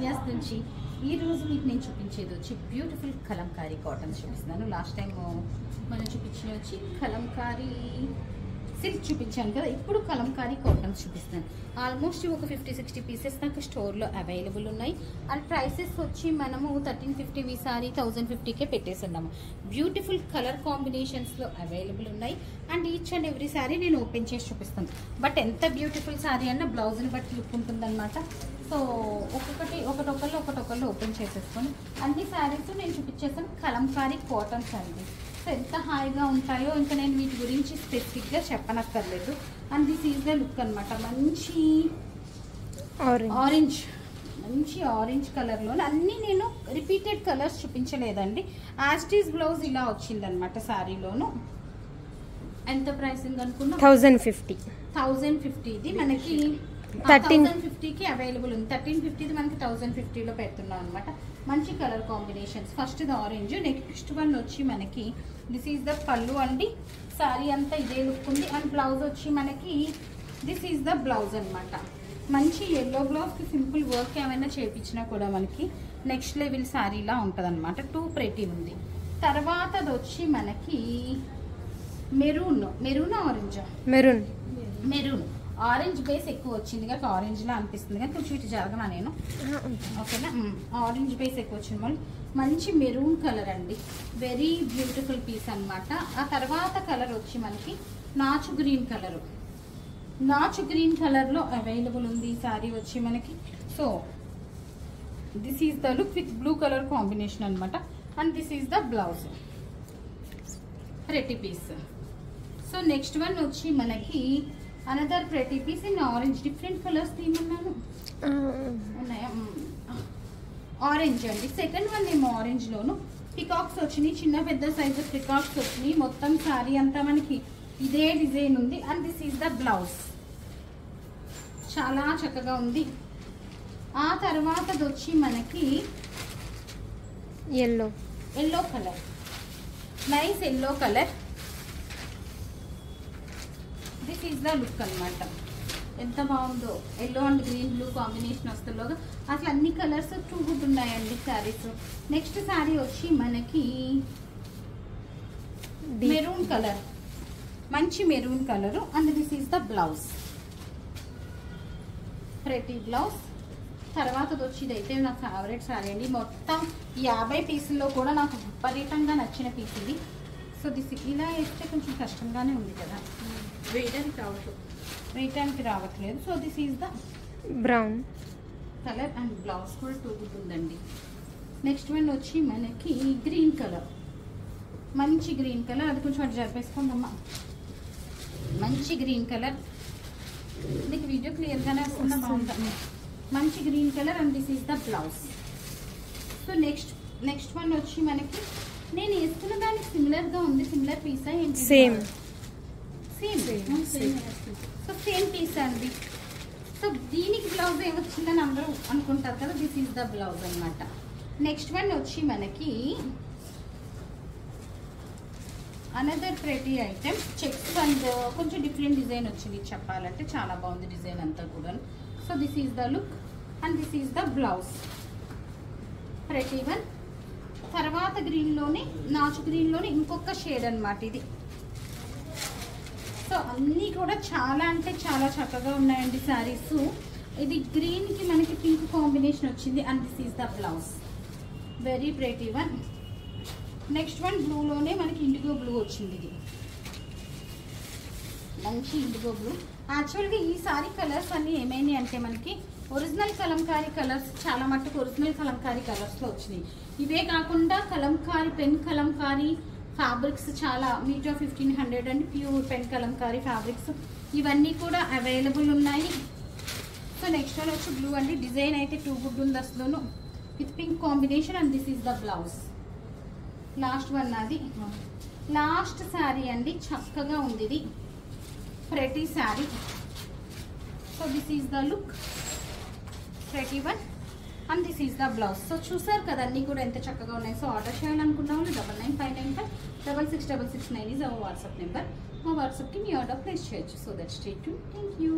Ideas నుంచి ఈ రోజు మీకు నేను చూపించేది వచ్చి బ్యూటిఫుల్ కలంకారీ కాటన్స్ చూపిస్తున్నాను. లాస్ట్ టైం మనం చూపించిన వచ్చి కలంకారీ సిల్క్ చూపించాను కదా, ఇప్పుడు కలంకారీ కాటన్స్ చూపిస్తాను. ఆల్మోస్ట్ ఒక 50-60 పీసెస్ నాకు స్టోర్లో అవైలబుల్ ఉన్నాయి. అండ్ ప్రైసెస్ వచ్చి మనము 1350 సారీ 1050కే పెట్టేస్తున్నాము. బ్యూటిఫుల్ కలర్ కాంబినేషన్స్లో అవైలబుల్ ఉన్నాయి. And each and every sorry నేను ఓపెన్ చేసి చూపిస్తాను. బట్ ఎంత బ్యూటిఫుల్ సారీ అన్న బ్లౌజ్ని బట్టి లుక్ ఉంటుందన్నమాట. సో ఒకటొకళ్ళు ఓపెన్ చేసేసుకొని అన్ని శారీస్ నేను చూపించేసాను. కలంకారీ కాటన్స్ అండి. సో ఎంత హాయిగా ఉంటాయో ఇంకా నేను వీటి గురించి స్పెసిఫిక్గా చెప్పనక్కర్లేదు. And this is the look అనమాట. మంచి ఆరెంజ్ కలర్లో అన్నీ నేను రిపీటెడ్ కలర్స్ చూపించలేదండి. యాజ్ ఇట్ ఈస్ బ్లౌజ్ ఇలా వచ్చిందనమాట శారీలోను. ఎంత ప్రైసింగ్ అనుకున్నా 1050 ఇది మనకి 1350కి అవైలబుల్ ఉంది. 1350 మనకి 1050లో పెడుతున్నాం అనమాట. మంచి కలర్ కాంబినేషన్స్. ఫస్ట్ ఇది ఆరెంజ్, నెక్స్ట్ వన్ వచ్చి మనకి దిస్ ఈజ్ ద పళ్ళు అండి. సారీ అంతా ఇదే లుక్ ఉంది. అండ్ బ్లౌజ్ వచ్చి మనకి దిస్ ఈజ్ ద బ్లౌజ్ అనమాట. మంచి ఎల్లో బ్లౌజ్కి సింపుల్ వర్క్ ఏమైనా చేయించినా కూడా మనకి నెక్స్ట్ లెవెల్ శారీలా ఉంటుంది అనమాట. టూ ప్రెటీ ఉంది. తర్వాత అది వచ్చి మనకి మెరూన్ ఆరెంజ్ బేస్ ఎక్కువ వచ్చింది కదా, ఆరెంజ్ లా అనిపిస్తుంది కానీ కొంచెం ఇటు జరగనా నేను, ఓకేనా? ఆరెంజ్ బేస్ ఎక్కువ వచ్చింది. మళ్ళీ మంచి మెరూన్ కలర్ అండి. వెరీ బ్యూటిఫుల్ పీస్ అనమాట. ఆ తర్వాత కలర్ వచ్చి మనకి నాచు గ్రీన్ కలర్లో అవైలబుల్ ఉంది ఈ సారీ వచ్చి మనకి. So this is the look with blue colour combination అనమాట. And this is the blouse, pretty piece. So next one వచ్చి మనకి another pretty piece in orange. Different colours తీయమన్నాను, ఉన్నాయా? ఆరెంజ్ అండి. సెకండ్ వన్ ఏమో ఆరెంజ్లోను పికాక్స్ వచ్చినాయి, చిన్న పెద్ద సైజు పికాక్స్ వచ్చినాయి. మొత్తం శారీ అంతా మనకి ఇదే డిజైన్ ఉంది. And this is the blouse. చాలా చక్కగా ఉంది. ఆ తర్వాతది వచ్చి మనకి yellow colour, nice yellow colour. This is the look అనమాట. ఎంత బాగుందో yellow and green blue combination వస్తుందో అట్లా అన్ని కలర్స్ టూ గుడ్ ఉన్నాయండి శారీస్. నెక్స్ట్ శారీ వచ్చి మనకి మెరూన్ కలర్, మంచి maroon colour. And this is the blouse, pretty blouse. తర్వాత వచ్చి ఇదైతే నా ఫేవరెట్ శారీ అండి. మొత్తం 50 పీసుల్లో కూడా నాకు విపరీతంగా నచ్చిన పీస్ ఇది. సో దిస్ ఇలా వేస్తే కొంచెం కష్టంగానే ఉంది కదా, వేయటానికి రావట్లేదు. So this is the brown colour and blouse కూడా టూ గుడ్ ఉందండి. నెక్స్ట్ వన్ వచ్చి మనకి గ్రీన్ కలర్, మంచి గ్రీన్ కలర్. అది కొంచెం అటు జరిపేసుకోండమ్మా. మంచి గ్రీన్ కలర్. మీకు వీడియో క్లియర్గానే వస్తుందా? బాగుంటుంది. మంచి green colour. And this is the blouse. So next one వచ్చి మనకి నేను వేసుకున్న దానికి సిమిలర్గా ఉంది. సిమిలర్ పీసా ఏంటి? సేమ్ సో సేమ్ పీస్ అండి. సో దీనికి బ్లౌజ్ ఏమొచ్చిందని అందరూ అనుకుంటారు కదా, దిస్ ఈజ్ ద బ్లౌజ్ అనమాట. నెక్స్ట్ వన్ వచ్చి మనకి another pretty item checks and కొంచెం డిఫరెంట్ డిజైన్ వచ్చింది చెప్పాలంటే. చాలా బాగుంది డిజైన్ అంతా కూడా. So this is the look and this is the blouse, pretty one. తర్వాత గ్రీన్లోనే నాచు గ్రీన్లోనే ఇంకొక షేడ్ అనమాట ఇది. సో అన్నీ కూడా చాలా అంటే చాలా చక్కగా ఉన్నాయండి శారీస్. ఇది గ్రీన్కి మనకి పింక్ కాంబినేషన్ వచ్చింది. And this is the blouse, very pretty one. Next one బ్లూలోనే మనకి ఇండిగో బ్లూ వచ్చింది. ఇది మంచి ఇండిగో బ్లూ. యాక్చువల్గా ఈ సారీ కలర్స్ అన్నీ ఏమైనాయి అంటే మనకి ఒరిజినల్ కలంకారీ కలర్స్, చాలా మట్టుకు ఒరిజినల్ కలంకారీ కలర్స్లో వచ్చినాయి. ఇవే కాకుండా కలంకారీ, పెన్ కలంకారీ ఫ్యాబ్రిక్స్ చాలా మీటర్ 1500 అండి. ప్యూర్ పెన్ కలంకారీ ఫ్యాబ్రిక్స్ ఇవన్నీ కూడా అవైలబుల్ ఉన్నాయి. సో నెక్స్ట్ వన్ వచ్చి బ్లూ అండి. డిజైన్ అయితే టూ గుడ్ ఉంది అసలును, with pink combination. And this is the blouse. Last one అది లాస్ట్ శారీ అండి. చక్కగా ఉంది ఇది, pretty sari. So this is the look, pretty one. And this is the blouse. So చూసారు కదా అన్నీ కూడా ఎంత చక్కగా ఉన్నాయి. సో ఆర్డర్ చేయాలనుకున్న వాళ్ళు 9959566669 ఈజ్ అవర్ వాట్సాప్ నెంబర్. మా వాట్సాప్కి మీ ఆర్డర్ ప్లేస్ చేయొచ్చు. So that stay tune. Thank you.